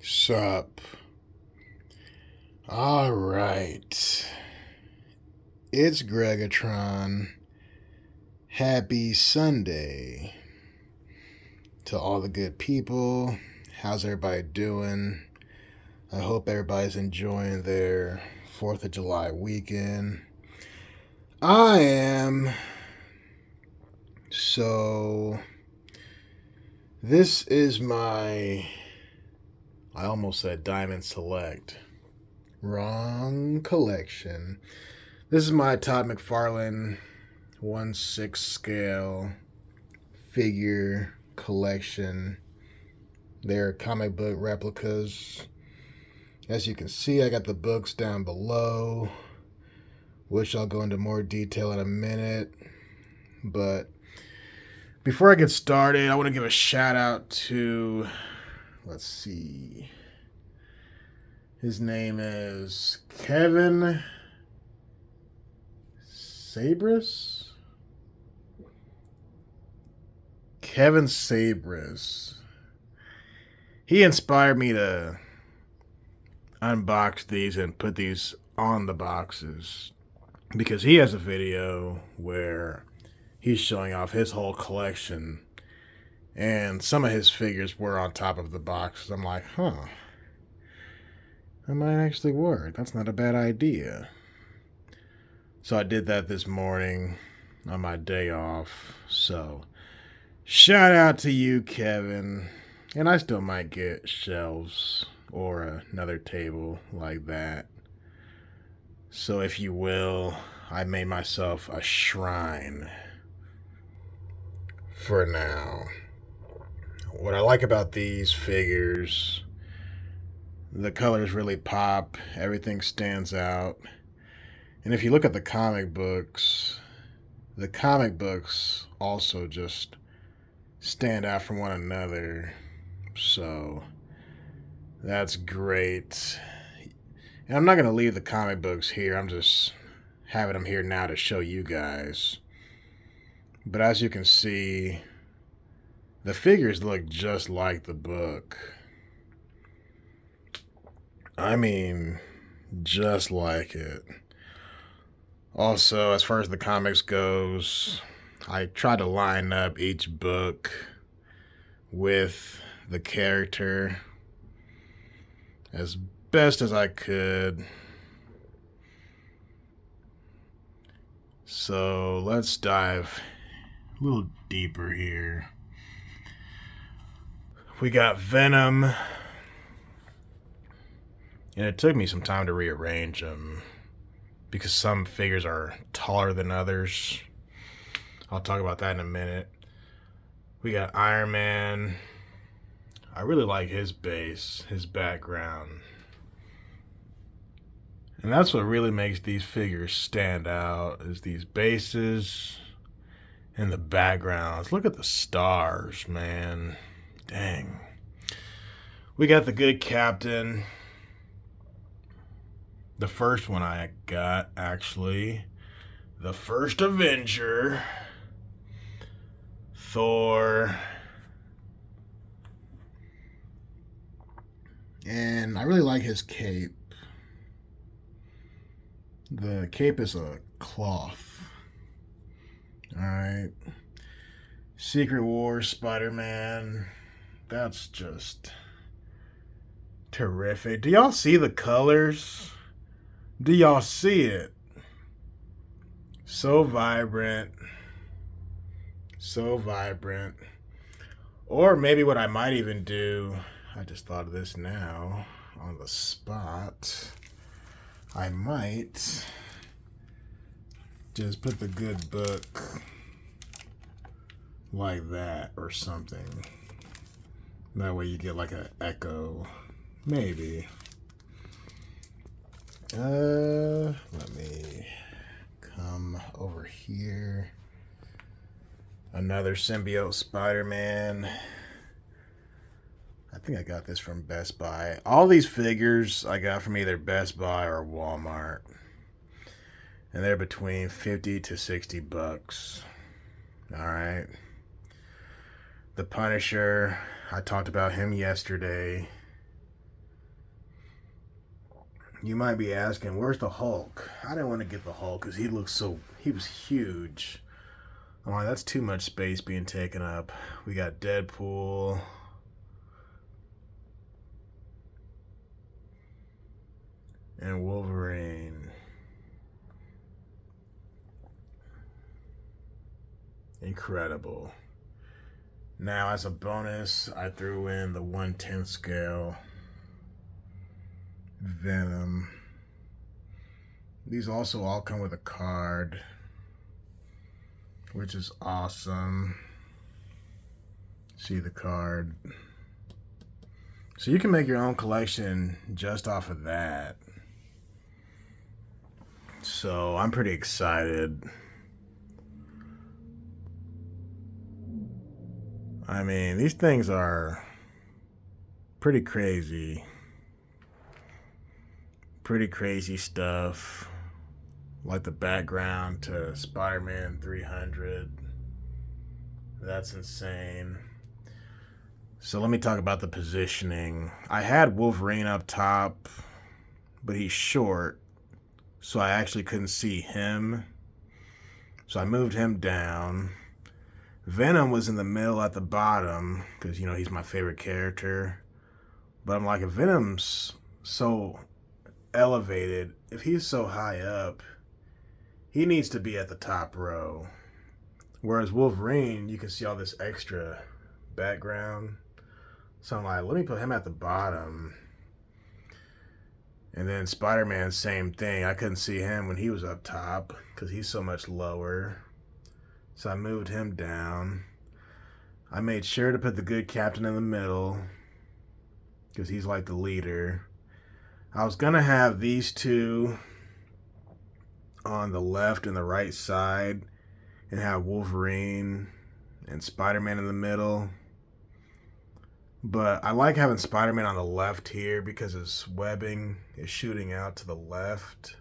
Sup? All right. It's Greggatron. Happy Sunday to all the good people. How's everybody doing? I hope everybody's enjoying their 4th of July weekend. I am. So, this is I almost said Diamond Select. Wrong collection. This is my top McFarlane 1/6 scale figure collection. They're comic book replicas. As you can see, I got the books down below, which I'll go into more detail in a minute. But before I get started, I want to give a shout out to, let's see, his name is Kevin Sabris? Kevin Sabris. He inspired me to unbox these and put these on the boxes because he has a video where he's showing off his whole collection and some of his figures were on top of the boxes. I'm like, that might actually work. That's not a bad idea. So I did that this morning on my day off. So shout out to you, Kevin. And I still might get shelves or another table like that. So if you will, I made myself a shrine for now. What I like about these figures, the colors really pop, everything stands out. And if you look at the comic books also just stand out from one another. So that's great. And I'm not going to leave the comic books here. I'm just having them here now to show you guys. But as you can see, the figures look just like the book. I mean, just like it. Also, as far as the comics goes, I tried to line up each book with the character as best as I could. So let's dive a little deeper here. We got Venom, and it took me some time to rearrange them because some figures are taller than others. I'll talk about that in a minute. We got Iron Man. I really like his base, his background. And that's what really makes these figures stand out, is these bases and the backgrounds. Look at the stars, man. Dang. We got the good Captain. The first one I got, actually. The first Avenger. Thor. And I really like his cape. The cape is a cloth. Alright. Secret Wars Spider-Man. That's just terrific. Do y'all see the colors? Do y'all see it? So vibrant. So vibrant. Or maybe what I might even do, I just thought of this now on the spot. I might just put the good book like that or something. That way you get like an echo. Maybe. Let me come over here. Another symbiote Spider-Man. I think I got this from Best Buy. All these figures I got from either Best Buy or Walmart. And they're between 50 to 60 bucks. Alright. The Punisher, I talked about him yesterday. You might be asking, where's the Hulk? I didn't want to get the Hulk because he was huge. I'm like, that's too much space being taken up. We got Deadpool. And Wolverine. Incredible. Now, as a bonus, I threw in the 1/10 scale Venom. These also all come with a card, which is awesome. See the card. So you can make your own collection just off of that. So I'm pretty excited. I mean, these things are pretty crazy. Pretty crazy stuff. Like the background to Spider-Man 300. That's insane. So let me talk about the positioning. I had Wolverine up top, but he's short, so I actually couldn't see him. So I moved him down. Venom was in the middle at the bottom, because, you know, he's my favorite character. But I'm like, if Venom's so elevated, if he's so high up, he needs to be at the top row. Whereas Wolverine, you can see all this extra background. So I'm like, let me put him at the bottom. And then Spider-Man, same thing. I couldn't see him when he was up top because he's so much lower. So I moved him down. I made sure to put the good captain in the middle because he's like the leader. I was going to have these two on the left and the right side and have Wolverine and Spider-Man in the middle. But I like having Spider-Man on the left here because his webbing is shooting out to the left.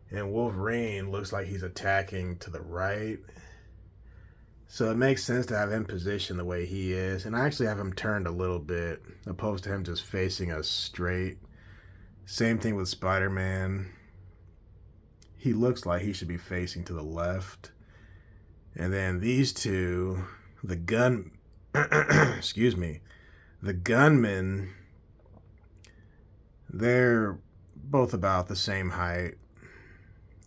And Wolverine looks like he's attacking to the right. So it makes sense to have him positioned the way he is. And I actually have him turned a little bit, opposed to him just facing us straight. Same thing with Spider-Man. He looks like he should be facing to the left. And then these two, the gunmen, they're both about the same height.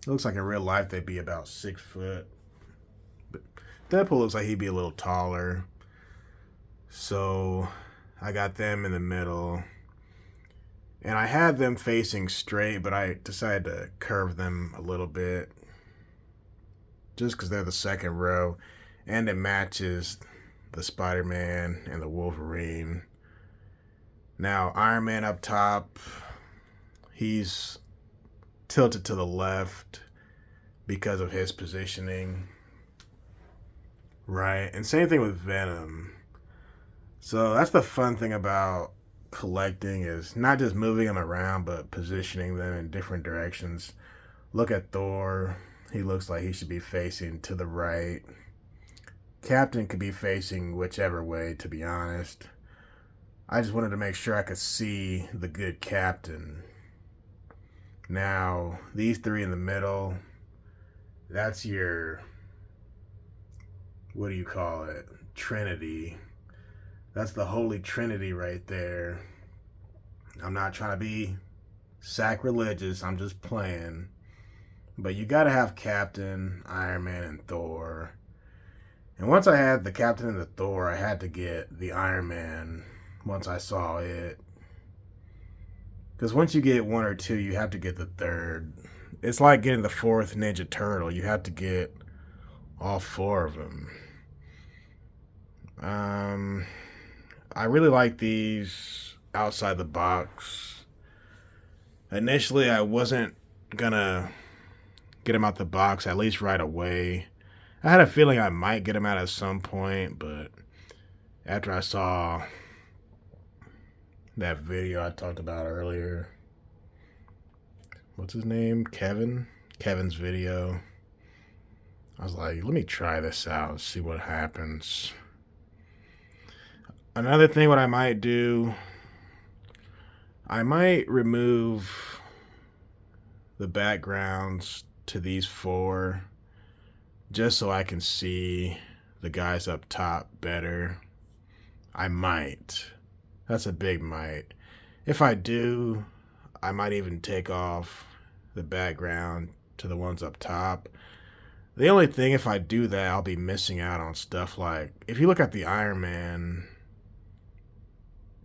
It looks like in real life they'd be about 6 foot. But Deadpool looks like he'd be a little taller. So I got them in the middle. And I had them facing straight, but I decided to curve them a little bit. Just because they're the second row. And it matches the Spider-Man and the Wolverine. Now, Iron Man up top, he's tilted to the left because of his positioning. Right? And same thing with Venom. So that's the fun thing about collecting, is not just moving them around, but positioning them in different directions. Look at Thor. He looks like he should be facing to the right. Captain could be facing whichever way, to be honest. I just wanted to make sure I could see the good captain. Now, these three in the middle, that's your, what do you call it? Trinity. That's the Holy Trinity right there. I'm not trying to be sacrilegious. I'm just playing. But you gotta have Captain, Iron Man, and Thor. And once I had the Captain and the Thor, I had to get the Iron Man once I saw it. Because once you get one or two, you have to get the third. It's like getting the fourth Ninja Turtle. You have to get all four of them. I really like these outside the box. Initially, I wasn't gonna get them out the box, at least right away. I had a feeling I might get them out at some point, but after I saw that video I talked about earlier, what's his name? Kevin's video. I was like, let me try this out and see what happens. Another thing what I might do, I might remove the backgrounds to these four just so I can see the guys up top better. I might. That's a big might. If I do, I might even take off the background to the ones up top. The only thing, if I do that, I'll be missing out on stuff like, if you look at the Iron Man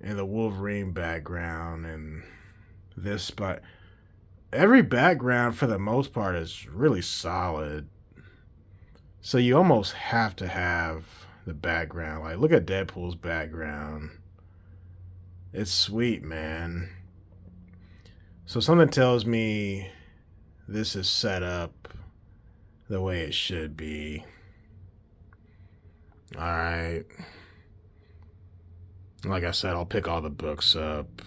and the Wolverine background and this spot, every background for the most part is really solid. So you almost have to have the background. Like, look at Deadpool's background. It's sweet, man. So something tells me this is set up the way it should be. Alright. Like I said, I'll pick all the books up.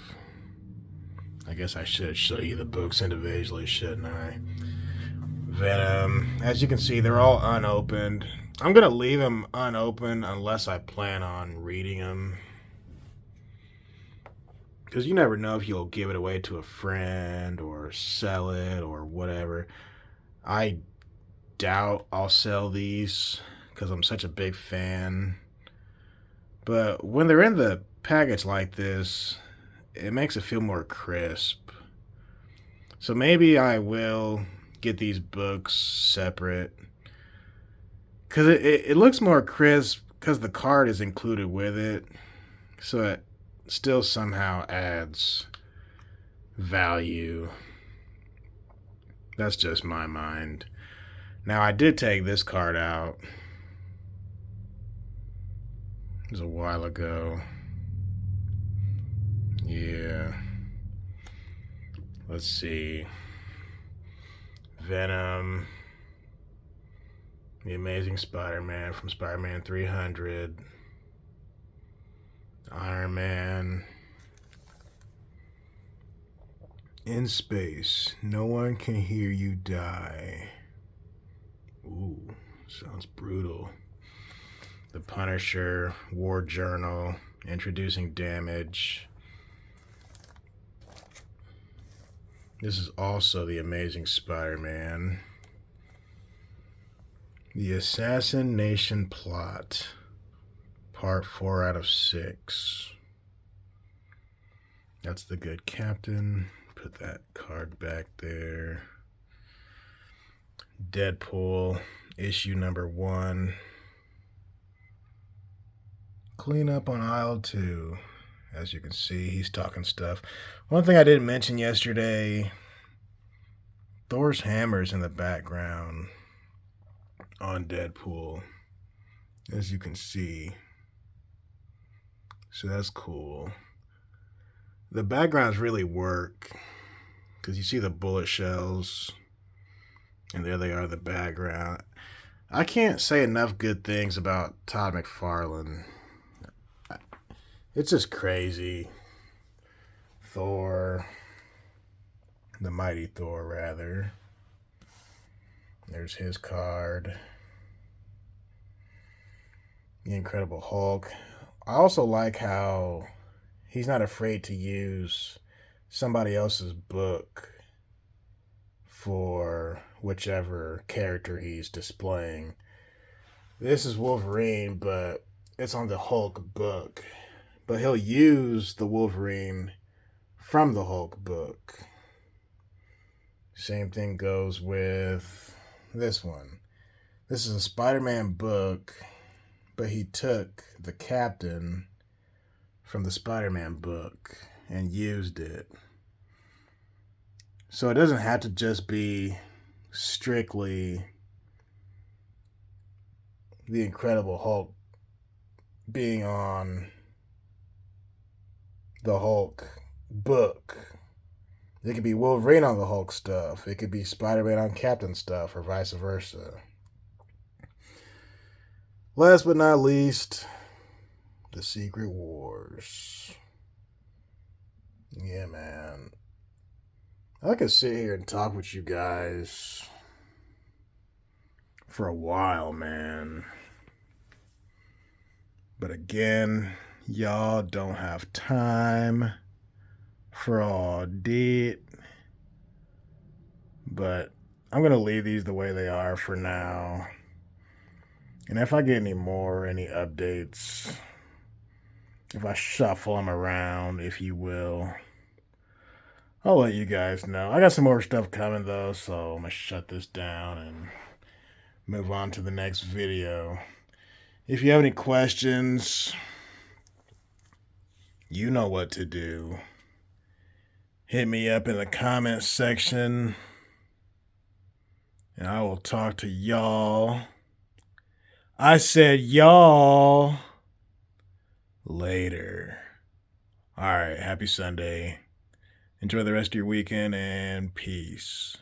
I guess I should show you the books individually, shouldn't I? Venom. As you can see, they're all unopened. I'm going to leave them unopened unless I plan on reading them. Because you never know if you'll give it away to a friend or sell it or whatever. I doubt I'll sell these because I'm such a big fan. But when they're in the package like this, it makes it feel more crisp. So maybe I will get these books separate. Because it looks more crisp because the card is included with it. So it still somehow adds value. That's just my mind. Now, I did take this card out. It was a while ago. Yeah. Let's see. Venom. The Amazing Spider-Man from Spider-Man 300. Iron Man. In space, no one can hear you die. Ooh, sounds brutal. The Punisher, War Journal, Introducing Damage. This is also the Amazing Spider-Man. The Assassination Plot, Part 4 out of 6. That's the Good Captain. Put that card back there. Deadpool, issue number 1. Clean up on aisle 2. As you can see, he's talking stuff. One thing I didn't mention yesterday, Thor's hammer's in the background on Deadpool, as you can see. So that's cool. The backgrounds really work because you see the bullet shells, and there they are in the background. I can't say enough good things about Todd McFarlane. It's just crazy. Thor, the Mighty Thor, rather. There's his card. The Incredible Hulk. I also like how he's not afraid to use somebody else's book for whichever character he's displaying. This is Wolverine, but it's on the Hulk book. But he'll use the Wolverine from the Hulk book. Same thing goes with this one. This is a Spider-Man book, but he took the Captain from the Spider-Man book and used it. So it doesn't have to just be strictly the Incredible Hulk being on the Hulk book. It could be Wolverine on the Hulk stuff. It could be Spider-Man on Captain stuff, or vice versa. Last but not least, the Secret Wars. Yeah, man. I could sit here and talk with you guys for a while, man. But again, y'all don't have time for all that. But I'm going to leave these the way they are for now. And if I get any updates, if I shuffle them around, if you will, I'll let you guys know. I got some more stuff coming, though, so I'm going to shut this down and move on to the next video. If you have any questions, you know what to do. Hit me up in the comments section, and I will talk to y'all. I said y'all later. All right, happy Sunday. Enjoy the rest of your weekend, and peace.